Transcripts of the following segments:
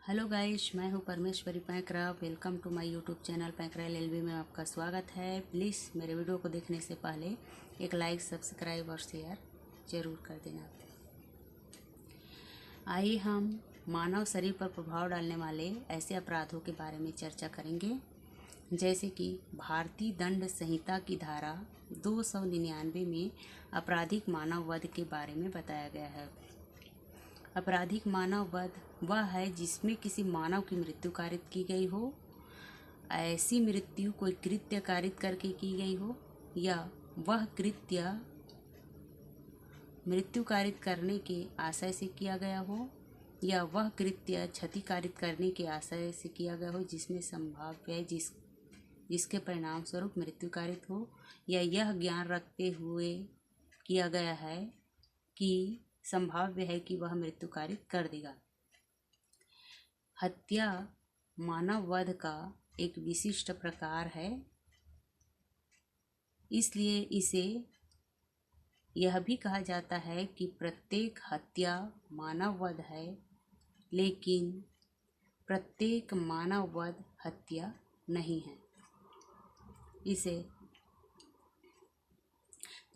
Hello guys, मैं हूं Parmeshwari Painkra. Welcome to my YouTube channel Painkra LLB में आपका स्वागत है। प्लीज़ मेरे वीडियो को देखने से पहले एक लाइक, सब्सक्राइब और शेयर ज़रूर कर देना। आइए हम मानव शरीर पर प्रभाव डालने वाले ऐसे अपराधों के बारे में चर्चा करेंगे, जैसे कि भारतीय दंड संहिता की धारा 299 में आपराधिक मानव वध के बारे में बताया गया है। आपराधिक मानव वध वह है जिसमें किसी मानव की मृत्यु कारित की गई हो, ऐसी मृत्यु कोई कृत्य कारित करके की गई हो, या वह कृत्य मृत्यु कारित करने के आशय से किया गया हो, या वह कृत्य क्षति कारित करने के आशय से किया गया हो जिसमें संभाव्य है जिसके परिणाम स्वरूप मृत्यु कारित हो, या यह ज्ञान रखते हुए किया गया है कि संभाव्य है कि वह मृत्यु कारित कर देगा। हत्या मानव वध का एक विशिष्ट प्रकार है, इसलिए इसे यह भी कहा जाता है कि प्रत्येक हत्या मानव वध है, लेकिन प्रत्येक मानव वध हत्या नहीं है। इसे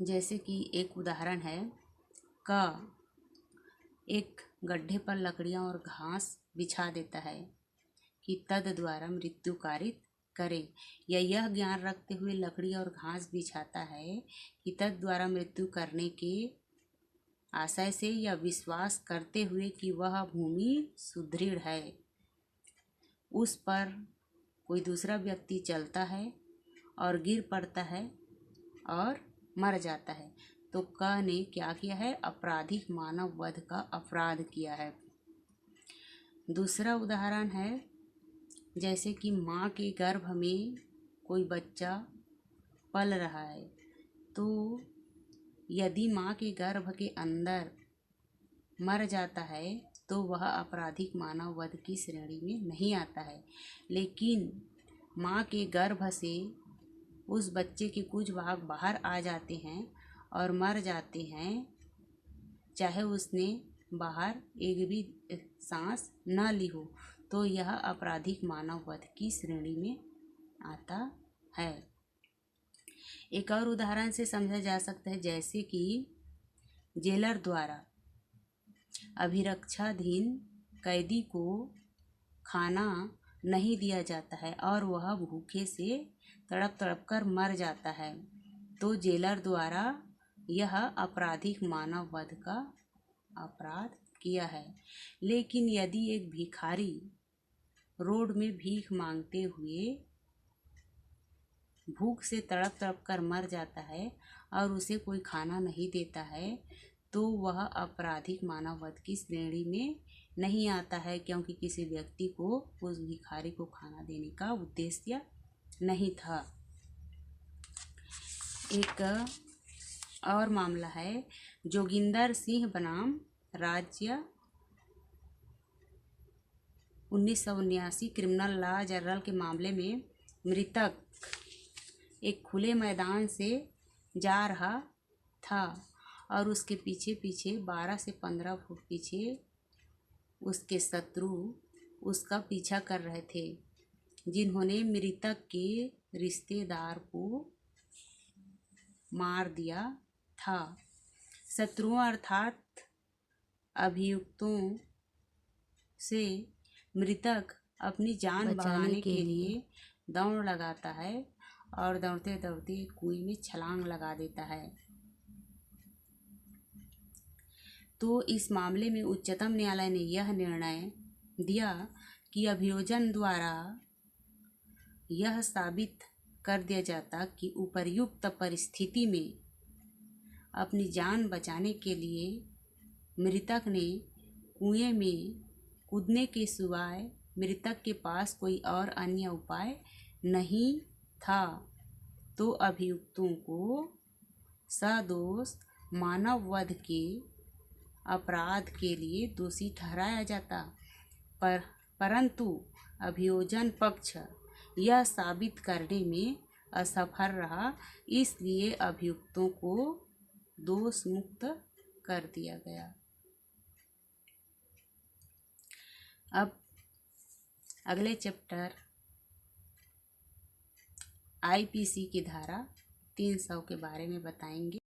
जैसे कि एक उदाहरण है का एक गड्ढे पर लकड़ियां और घास बिछा देता है कि तद द्वारा मृत्यु कारित करे, या यह ज्ञान रखते हुए लकड़ी और घास बिछाता है कि तद द्वारा मृत्यु करने के आशय से या विश्वास करते हुए कि वह भूमि सुदृढ़ है, उस पर कोई दूसरा व्यक्ति चलता है और गिर पड़ता है और मर जाता है, तो क ने क्या किया है? आपराधिक मानव वध का अपराध किया है। दूसरा उदाहरण है जैसे कि माँ के गर्भ में कोई बच्चा पल रहा है, तो यदि माँ के गर्भ के अंदर मर जाता है तो वह आपराधिक मानव वध की श्रेणी में नहीं आता है, लेकिन माँ के गर्भ से उस बच्चे के कुछ भाग बाहर आ जाते हैं और मर जाते हैं, चाहे उसने बाहर एक भी सांस न ली हो, तो यह आपराधिक मानव वध की श्रेणी में आता है। एक और उदाहरण से समझा जा सकता है, जैसे कि जेलर द्वारा अभिरक्षाधीन कैदी को खाना नहीं दिया जाता है और वह भूखे से तड़प तड़प कर मर जाता है, तो जेलर द्वारा यह आपराधिक मानव वध का अपराध किया है। लेकिन यदि एक भिखारी रोड में भीख मांगते हुए भूख से तड़प तड़प कर मर जाता है और उसे कोई खाना नहीं देता है, तो वह आपराधिक मानव वध की श्रेणी में नहीं आता है, क्योंकि किसी व्यक्ति को उस भिखारी को खाना देने का उद्देश्य नहीं था। एक और मामला है जोगिंदर सिंह बनाम राज्य 1979 क्रिमिनल लॉ जनरल के मामले में मृतक एक खुले मैदान से जा रहा था और उसके पीछे पीछे 12 से 15 फुट पीछे उसके शत्रु उसका पीछा कर रहे थे, जिन्होंने मृतक के रिश्तेदार को मार दिया था। शत्रुओं अर्थात अभियुक्तों से मृतक अपनी जान बचाने के लिए दौड़ लगाता है और दौड़ते दौड़ते कुएं में छलांग लगा देता है। तो इस मामले में उच्चतम न्यायालय ने यह निर्णय दिया कि अभियोजन द्वारा यह साबित कर दिया जाता कि उपर्युक्त परिस्थिति में अपनी जान बचाने के लिए मृतक ने कुएं में कूदने के सिवाय मृतक के पास कोई और अन्य उपाय नहीं था, तो अभियुक्तों को सदोष मानव वध के अपराध के लिए दोषी ठहराया जाता, परंतु अभियोजन पक्ष यह साबित करने में असफल रहा, इसलिए अभियुक्तों को दोष मुक्त कर दिया गया। अब अगले चैप्टर आईपीसी की धारा 300 के बारे में बताएंगे।